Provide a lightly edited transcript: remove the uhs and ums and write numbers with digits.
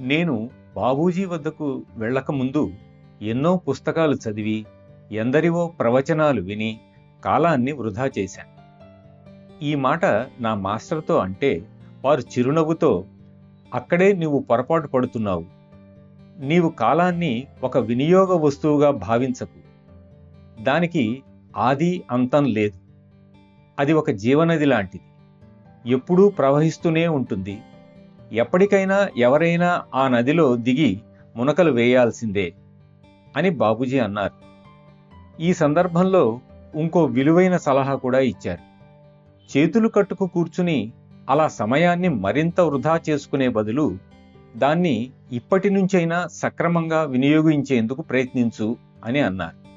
నేను బాబూజీ వద్దకు వెళ్ళకముందు ఎన్నో పుస్తకాలు చదివి ఎందరివో ప్రవచనాలు విని కాలాన్ని వృధా చేశాను. ఈ మాట నా మాస్టర్తో అంటే వారు చిరునవ్వుతో, అక్కడే నీవు పొరపాటు పడుతున్నావు. నీవు కాలాన్ని ఒక వినియోగ వస్తువుగా భావించకు. దానికి ఆది అంతం లేదు. అది ఒక జీవనది లాంటిది. ఎప్పుడూ ప్రవహిస్తూనే ఉంటుంది. ఎప్పటికైనా ఎవరైనా ఆ నదిలో దిగి మునకలు వేయాల్సిందే అని బాబూజీ అన్నారు. ఈ సందర్భంలో ఇంకో విలువైన సలహా కూడా ఇచ్చారు. చేతులు కట్టుకు కూర్చుని అలా సమయాన్ని మరింత వృధా చేసుకునే బదులు దాన్ని ఇప్పటి నుంచైనా సక్రమంగా వినియోగించేందుకు ప్రయత్నించు అని అన్నారు.